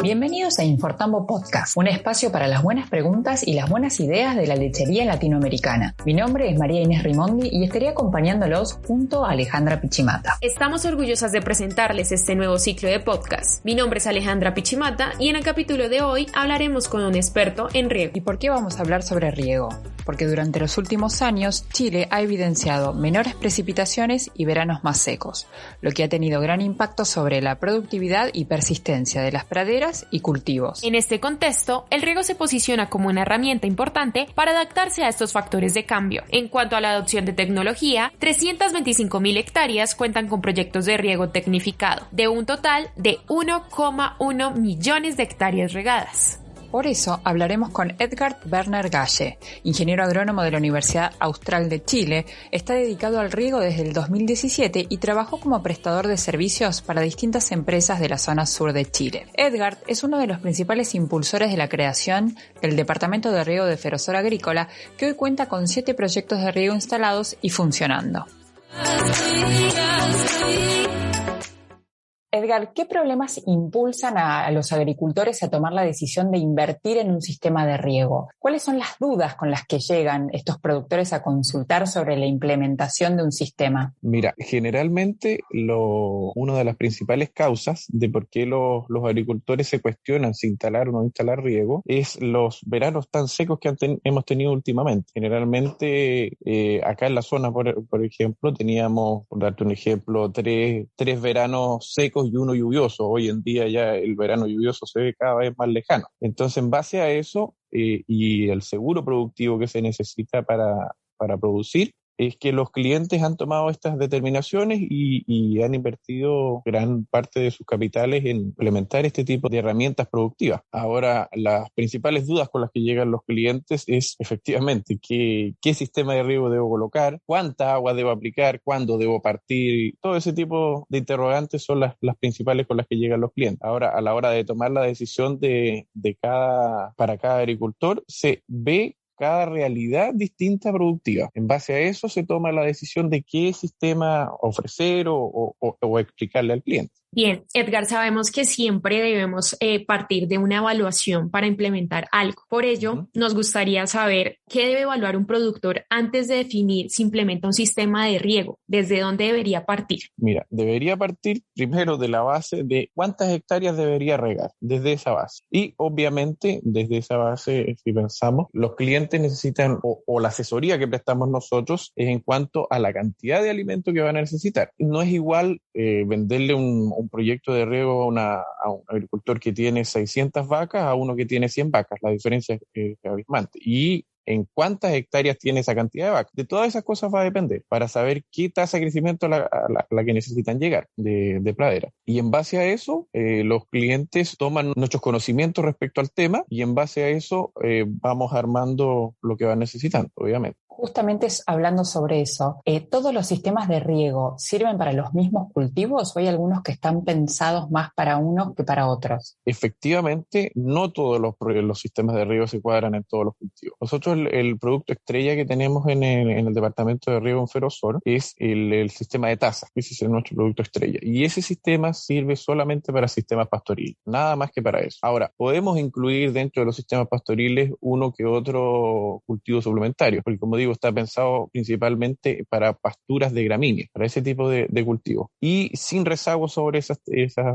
Bienvenidos a Infortambo Podcast, un espacio para las buenas preguntas y las buenas ideas de la lechería latinoamericana. Mi nombre es María Inés Rimondi y estaré acompañándolos junto a Alejandra Pichimata. Estamos orgullosas de presentarles este nuevo ciclo de podcast. Mi nombre es Alejandra Pichimata y en el capítulo de hoy hablaremos con un experto en riego. ¿Y por qué vamos a hablar sobre riego? Porque durante los últimos años Chile ha evidenciado menores precipitaciones y veranos más secos, lo que ha tenido gran impacto sobre la productividad y persistencia de las praderas y cultivos. En este contexto, el riego se posiciona como una herramienta importante para adaptarse a estos factores de cambio. En cuanto a la adopción de tecnología, 325.000 hectáreas cuentan con proyectos de riego tecnificado, de un total de 1,1 millones de hectáreas regadas. Por eso hablaremos con Edgard Werner Galle, ingeniero agrónomo de la Universidad Austral de Chile. Está dedicado al riego desde el 2017 y trabajó como prestador de servicios para distintas empresas de la zona sur de Chile. Edgard es uno de los principales impulsores de la creación del Departamento de Riego de Ferrosur Agrícola, que hoy cuenta con 7 proyectos de riego instalados y funcionando. Edgar, ¿qué problemas impulsan a los agricultores a tomar la decisión de invertir en un sistema de riego? ¿Cuáles son las dudas con las que llegan estos productores a consultar sobre la implementación de un sistema? Mira, generalmente una de las principales causas de por qué los agricultores se cuestionan si instalar o no instalar riego es los veranos tan secos que hemos tenido últimamente. Generalmente acá en la zona, por ejemplo, teníamos, por darte un ejemplo, tres veranos secos y uno lluvioso. Hoy en día ya el verano lluvioso se ve cada vez más lejano. Entonces, en base a eso y el seguro productivo que se necesita para producir, es que los clientes han tomado estas determinaciones y han invertido gran parte de sus capitales en implementar este tipo de herramientas productivas. Ahora, las principales dudas con las que llegan los clientes es efectivamente qué sistema de riego debo colocar, cuánta agua debo aplicar, cuándo debo partir. Todo ese tipo de interrogantes son las principales con las que llegan los clientes. Ahora, a la hora de tomar la decisión para cada agricultor, se ve cada realidad distinta productiva. En base a eso se toma la decisión de qué sistema ofrecer o explicarle al cliente. Bien, Edgar, sabemos que siempre debemos partir de una evaluación para implementar algo. Por ello, nos gustaría saber qué debe evaluar un productor antes de definir si implementa un sistema de riego. ¿Desde dónde debería partir? Mira, debería partir primero de la base de cuántas hectáreas debería regar, desde esa base. Y obviamente, desde esa base, si pensamos, los clientes necesitan, o la asesoría que prestamos nosotros, es en cuanto a la cantidad de alimento que van a necesitar. No es igual venderle un proyecto de riego a un agricultor que tiene 600 vacas a uno que tiene 100 vacas. La diferencia es abismante. Y en cuántas hectáreas tiene esa cantidad de vacas. De todas esas cosas va a depender para saber qué tasa de crecimiento a la que necesitan llegar de pradera. Y en base a eso, los clientes toman nuestros conocimientos respecto al tema y en base a eso vamos armando lo que van necesitando, obviamente. Justamente hablando sobre eso, ¿todos los sistemas de riego sirven para los mismos cultivos o hay algunos que están pensados más para unos que para otros? Efectivamente, no todos los sistemas de riego se cuadran en todos los cultivos. Nosotros el producto estrella que tenemos en el departamento de riego en Ferrosur es el sistema de tazas. Ese es nuestro producto estrella. Y ese sistema sirve solamente para sistemas pastoriles, nada más que para eso. Ahora, podemos incluir dentro de los sistemas pastoriles uno que otro cultivo suplementario, porque como digo, está pensado principalmente para pasturas de gramíneas, para ese tipo de cultivos, y sin rezago sobre esas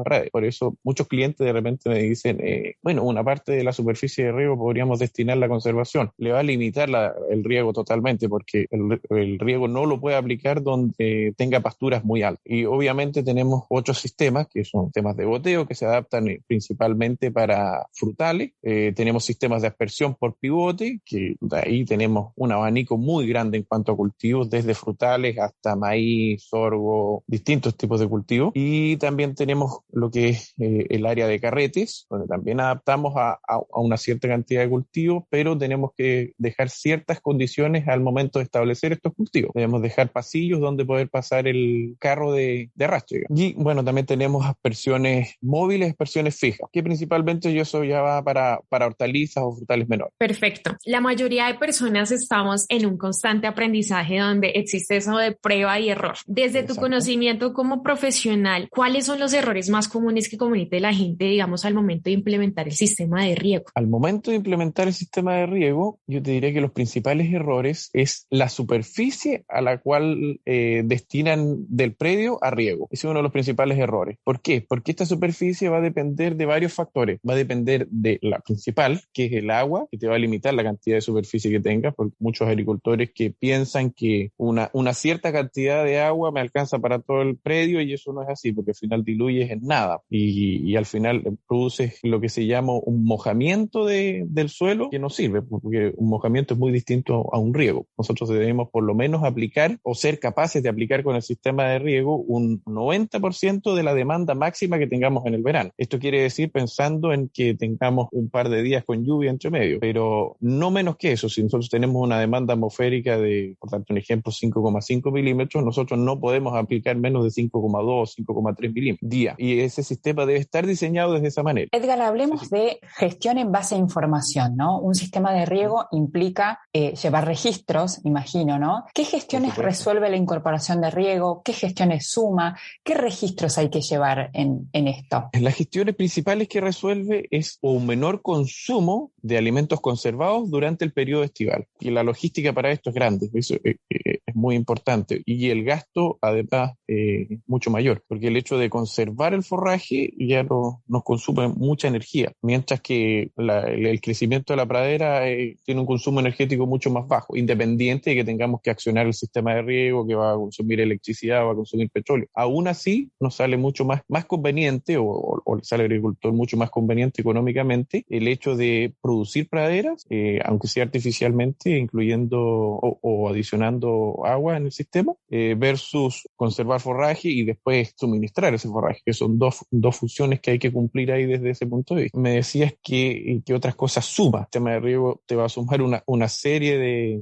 redes. Por eso muchos clientes de repente me dicen, una parte de la superficie de riego podríamos destinarla a conservación. Le va a limitar el riego totalmente, porque el riego no lo puede aplicar donde tenga pasturas muy altas. Y obviamente tenemos otros sistemas, que son sistemas de goteo, que se adaptan principalmente para frutales. Tenemos sistemas de aspersión por pivote, que de ahí tenemos un abanico muy grande en cuanto a cultivos, desde frutales hasta maíz, sorgo, distintos tipos de cultivos. Y también tenemos lo que es el área de carretes, donde también adaptamos a una cierta cantidad de cultivos, pero tenemos que dejar ciertas condiciones al momento de establecer estos cultivos. Debemos dejar pasillos donde poder pasar el carro de arrastre. Y bueno, también tenemos aspersiones móviles, aspersiones fijas, que principalmente eso ya va para hortalizas o frutales menores. Perfecto. La mayoría de personas estamos en un constante aprendizaje donde existe eso de prueba y error. Desde tu conocimiento como profesional, ¿cuáles son los errores más comunes que comete la gente, digamos, al momento de implementar el sistema de riego? Al momento de implementar el sistema de riego, yo te diría que los principales errores es la superficie a la cual destinan del predio a riego. Ese es uno de los principales errores. ¿Por qué? Porque esta superficie va a depender de varios factores. Va a depender de la principal, que es el agua, que te va a limitar la cantidad de superficie que tengas, porque muchos agricultores que piensan que una cierta cantidad de agua me alcanza para todo el predio, y eso no es así, porque al final diluyes en nada y al final produces lo que se llama un mojamiento del suelo, que no sirve, porque un mojamiento es muy distinto a un riego. Nosotros debemos por lo menos aplicar o ser capaces de aplicar con el sistema de riego un 90% de la demanda máxima que tengamos en el verano. Esto quiere decir pensando en que tengamos un par de días con lluvia entre medio, pero no menos que eso. Si nosotros tenemos una demanda atmosférica de, por tanto, un ejemplo, 5,5 milímetros, nosotros no podemos aplicar menos de 5,2, 5,3 milímetros día. Y ese sistema debe estar diseñado desde esa manera. Edgar, hablemos de gestión en base a información, ¿no? Un sistema de riego implica llevar registros, imagino, ¿no? ¿Qué gestiones resuelve la incorporación de riego? ¿Qué gestiones suma? ¿Qué registros hay que llevar en esto? Las gestiones principales que resuelve es un menor consumo de alimentos conservados durante el periodo estival. Y la logística para esto es grande, eso es muy importante. Y el gasto, además, mucho mayor, porque el hecho de conservar el forraje ya nos consume mucha energía, mientras que el crecimiento de la pradera tiene un consumo energético mucho más bajo, independiente de que tengamos que accionar el sistema de riego, que va a consumir electricidad, va a consumir petróleo. Aún así, nos sale mucho más conveniente, o le sale al agricultor mucho más conveniente económicamente, el hecho de producir praderas, aunque sea artificialmente, incluyendo o adicionando agua en el sistema, versus conservar forraje y después suministrar ese forraje, que son dos funciones que hay que cumplir ahí desde ese punto de vista. Me decías que otras cosas suma. El tema de riego te va a sumar una serie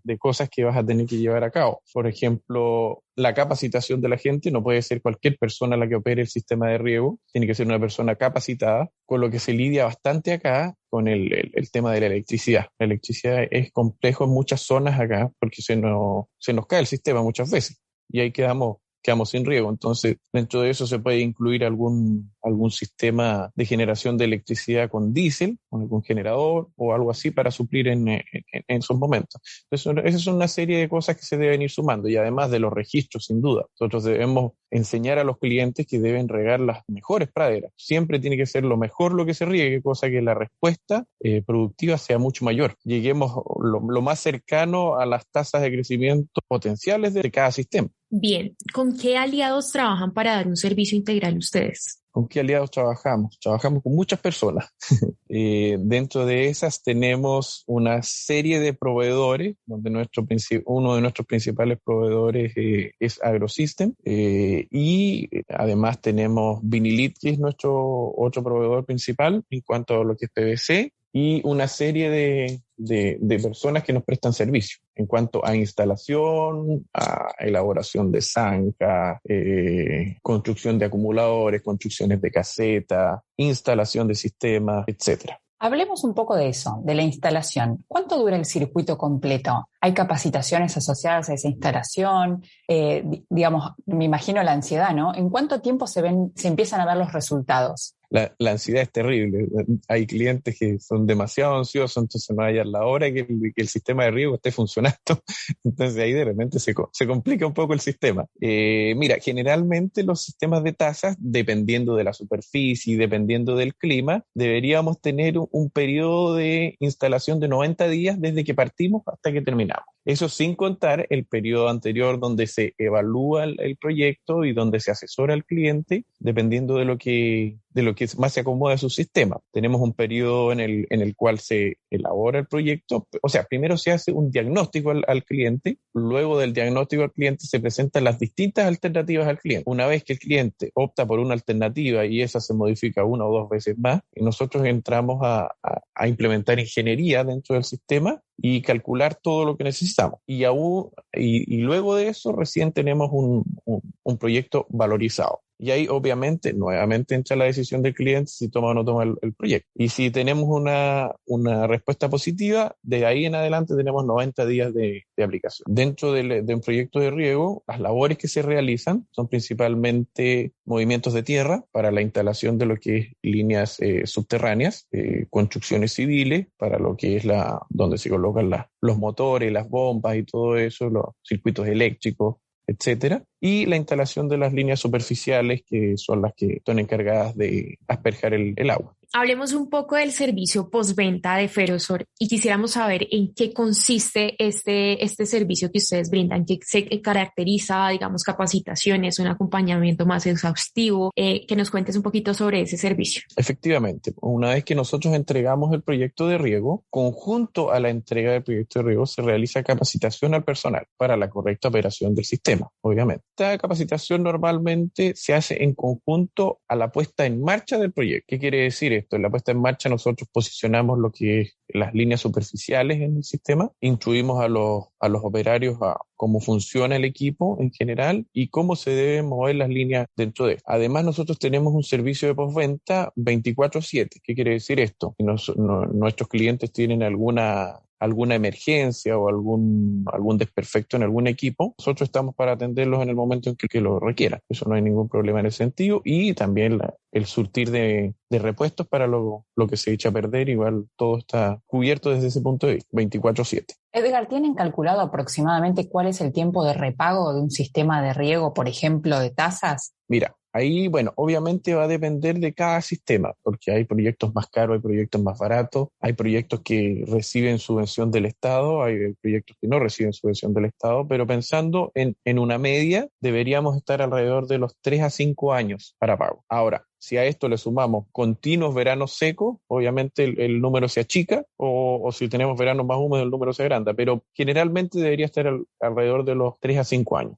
de cosas que vas a tener que llevar a cabo. Por ejemplo, la capacitación de la gente. No puede ser cualquier persona la que opere el sistema de riego, tiene que ser una persona capacitada, con lo que se lidia bastante acá con el tema de la electricidad. La electricidad es complejo en muchas zonas acá porque se nos cae el sistema muchas veces y ahí quedamos sin riego. Entonces, dentro de eso se puede incluir algún sistema de generación de electricidad con diésel, con algún generador o algo así para suplir en esos momentos. Entonces, esas son una serie de cosas que se deben ir sumando, y además de los registros, sin duda. Nosotros debemos enseñar a los clientes que deben regar las mejores praderas. Siempre tiene que ser lo mejor lo que se riegue, cosa que la respuesta productiva sea mucho mayor. Lleguemos lo más cercano a las tasas de crecimiento potenciales de cada sistema. Bien, ¿con qué aliados trabajan para dar un servicio integral ustedes? ¿Con qué aliados trabajamos? Trabajamos con muchas personas. Dentro de esas tenemos una serie de proveedores, donde uno de nuestros principales proveedores es AgroSystem, y además tenemos Vinilit, que es nuestro otro proveedor principal en cuanto a lo que es PVC, y una serie de personas que nos prestan servicio en cuanto a instalación, a elaboración de zanja, construcción de acumuladores, construcciones de caseta, instalación de sistemas, etcétera. Hablemos un poco de eso, de la instalación. ¿Cuánto dura el circuito completo? ¿Hay capacitaciones asociadas a esa instalación? Digamos, me imagino la ansiedad, ¿no? ¿En cuánto tiempo se empiezan a ver los resultados? La ansiedad es terrible. Hay clientes que son demasiado ansiosos, entonces no hay a la hora que el sistema de riego esté funcionando. Entonces ahí de repente se complica un poco el sistema. Mira, generalmente los sistemas de tazas, dependiendo de la superficie y dependiendo del clima, deberíamos tener un periodo de instalación de 90 días desde que partimos hasta que terminamos. Eso sin contar el periodo anterior donde se evalúa el proyecto y donde se asesora al cliente, dependiendo de lo que más se acomoda a su sistema. Tenemos un periodo en el cual se elabora el proyecto. O sea, primero se hace un diagnóstico al cliente, luego del diagnóstico al cliente se presentan las distintas alternativas al cliente. Una vez que el cliente opta por una alternativa y esa se modifica una o dos veces más, nosotros entramos a implementar ingeniería dentro del sistema y calcular todo lo que necesitamos. Y luego de eso recién tenemos un proyecto valorizado. Y ahí obviamente nuevamente entra la decisión del cliente si toma o no toma el proyecto. Y si tenemos una respuesta positiva, de ahí en adelante tenemos 90 días de aplicación. Dentro de un proyecto de riego, las labores que se realizan son principalmente movimientos de tierra para la instalación de lo que es líneas subterráneas, construcciones civiles para lo que es donde se colocan los motores, las bombas y todo eso, los circuitos eléctricos, etcétera, y la instalación de las líneas superficiales, que son las que están encargadas de asperjar el agua. Hablemos un poco del servicio postventa de Ferrosur y quisiéramos saber en qué consiste este servicio que ustedes brindan, qué se caracteriza, digamos, capacitaciones, un acompañamiento más exhaustivo, que nos cuentes un poquito sobre ese servicio. Efectivamente, una vez que nosotros entregamos el proyecto de riego, conjunto a la entrega del proyecto de riego se realiza capacitación al personal para la correcta operación del sistema, obviamente. Esta capacitación normalmente se hace en conjunto a la puesta en marcha del proyecto. ¿Qué quiere decir esto? En la puesta en marcha nosotros posicionamos lo que es las líneas superficiales en el sistema, instruimos a los operarios a cómo funciona el equipo en general y cómo se deben mover las líneas dentro de él. Además, nosotros tenemos un servicio de postventa 24/7. ¿Qué quiere decir esto? Si nuestros clientes tienen alguna emergencia o algún desperfecto en algún equipo, nosotros estamos para atenderlos en el momento en que lo requieran. Eso no hay ningún problema en ese sentido. Y también el surtir de repuestos para lo que se echa a perder, igual todo está cubierto desde ese punto de vista, 24/7. Edgar, ¿tienen calculado aproximadamente cuál es el tiempo de repago de un sistema de riego, por ejemplo, de tazas? Mira, ahí, bueno, obviamente va a depender de cada sistema, porque hay proyectos más caros, hay proyectos más baratos, hay proyectos que reciben subvención del Estado, hay proyectos que no reciben subvención del Estado, pero pensando en una media, deberíamos estar alrededor de los 3 a 5 años para pago. Ahora, si a esto le sumamos continuos veranos secos, obviamente el número se achica, o si tenemos veranos más húmedos, el número se agranda, pero generalmente debería estar alrededor de los 3 a 5 años.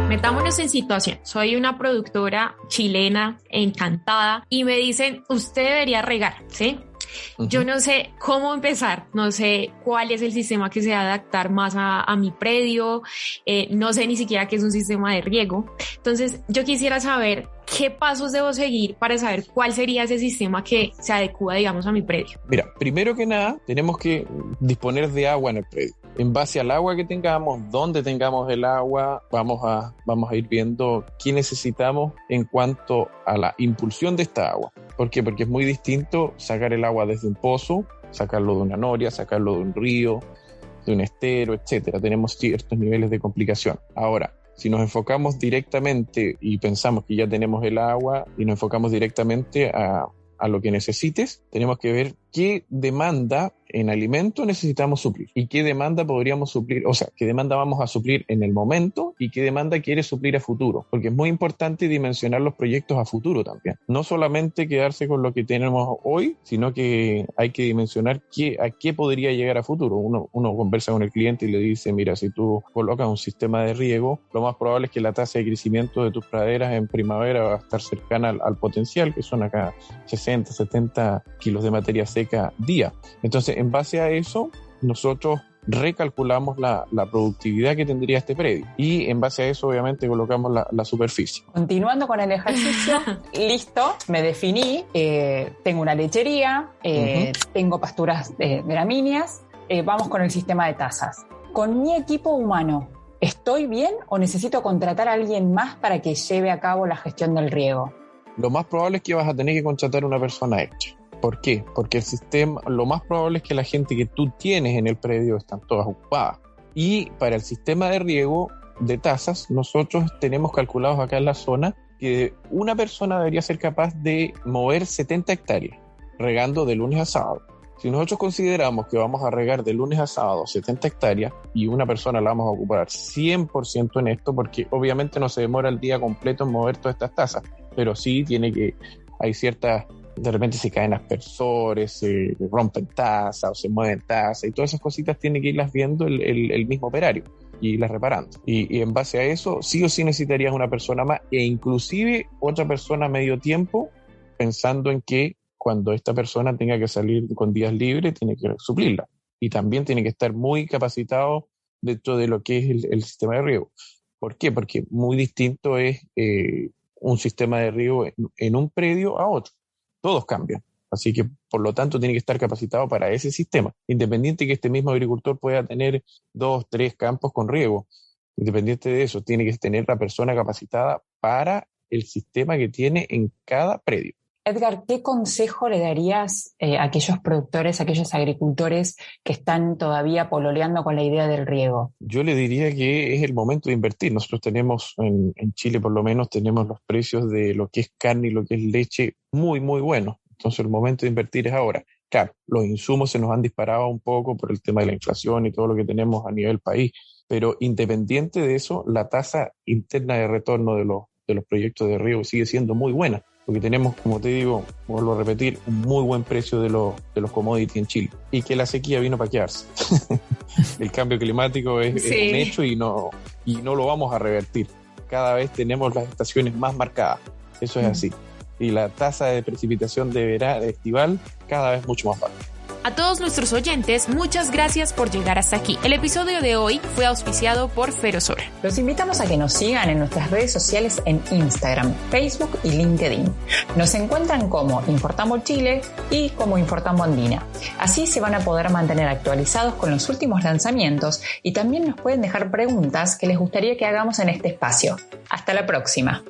Metámonos en situación. Soy una productora chilena encantada y me dicen, usted debería regar, ¿sí? Yo no sé cómo empezar, no sé cuál es el sistema que se va a adaptar más a mi predio, no sé ni siquiera qué es un sistema de riego. Entonces, yo quisiera saber qué pasos debo seguir para saber cuál sería ese sistema que se adecua, digamos, a mi predio. Mira, primero que nada, tenemos que disponer de agua en el predio. En base al agua que tengamos, dónde tengamos el agua, vamos a ir viendo qué necesitamos en cuanto a la impulsión de esta agua. ¿Por qué? Porque es muy distinto sacar el agua desde un pozo, sacarlo de una noria, sacarlo de un río, de un estero, etcétera. Tenemos ciertos niveles de complicación. Ahora, si nos enfocamos directamente y pensamos que ya tenemos el agua y nos enfocamos directamente a lo que necesites, tenemos que ver qué demanda en alimento necesitamos suplir y qué demanda podríamos suplir, o sea, qué demanda vamos a suplir en el momento y qué demanda quiere suplir a futuro, porque es muy importante dimensionar los proyectos a futuro también. No solamente quedarse con lo que tenemos hoy, sino que hay que dimensionar a qué podría llegar a futuro. Uno conversa con el cliente y le dice, mira, si tú colocas un sistema de riego, lo más probable es que la tasa de crecimiento de tus praderas en primavera va a estar cercana al potencial, que son acá 60, 70 kilos de materia seca día. Entonces, en base a eso, nosotros recalculamos la productividad que tendría este predio y en base a eso obviamente colocamos la superficie. Continuando con el ejercicio, listo, me definí, tengo una lechería, tengo pasturas gramíneas, vamos con el sistema de tazas. Con mi equipo humano, ¿estoy bien o necesito contratar a alguien más para que lleve a cabo la gestión del riego? Lo más probable es que vas a tener que contratar a una persona extra. ¿Por qué? Porque el sistema, lo más probable es que la gente que tú tienes en el predio están todas ocupadas. Y para el sistema de riego de tazas, nosotros tenemos calculados acá en la zona que una persona debería ser capaz de mover 70 hectáreas, regando de lunes a sábado. Si nosotros consideramos que vamos a regar de lunes a sábado 70 hectáreas y una persona la vamos a ocupar 100% en esto, porque obviamente no se demora el día completo en mover todas estas tazas, pero sí hay ciertas, de repente se caen aspersores, se rompen tazas o se mueven tazas y todas esas cositas tiene que irlas viendo el mismo operario y irlas reparando. Y en base a eso, sí o sí necesitarías una persona más e inclusive otra persona a medio tiempo, pensando en que cuando esta persona tenga que salir con días libres, tiene que suplirla. Y también tiene que estar muy capacitado dentro de lo que es el sistema de riego. ¿Por qué? Porque muy distinto es un sistema de riego en un predio a otro. Todos cambian. Así que, por lo tanto, tiene que estar capacitado para ese sistema. Independiente que este mismo agricultor pueda tener 2, 3 campos con riego. Independiente de eso, tiene que tener la persona capacitada para el sistema que tiene en cada predio. Edgar, ¿qué consejo le darías a aquellos productores, a aquellos agricultores que están todavía pololeando con la idea del riego? Yo le diría que es el momento de invertir. Nosotros tenemos, en Chile por lo menos, tenemos los precios de lo que es carne y lo que es leche muy, muy buenos. Entonces el momento de invertir es ahora. Claro, los insumos se nos han disparado un poco por el tema de la inflación y todo lo que tenemos a nivel país, pero independiente de eso, la tasa interna de retorno de los proyectos de riego sigue siendo muy buena, porque tenemos, como te digo, vuelvo a repetir, un muy buen precio de los commodities en Chile, y que la sequía vino para quedarse. El cambio climático es un hecho y no lo vamos a revertir. Cada vez tenemos las estaciones más marcadas, eso es así. Y la tasa de precipitación de estival cada vez mucho más baja. A todos nuestros oyentes, muchas gracias por llegar hasta aquí. El episodio de hoy fue auspiciado por Ferosur. Los invitamos a que nos sigan en nuestras redes sociales en Instagram, Facebook y LinkedIn. Nos encuentran como Infortamo Chile y como Infortamo Andina. Así se van a poder mantener actualizados con los últimos lanzamientos y también nos pueden dejar preguntas que les gustaría que hagamos en este espacio. Hasta la próxima.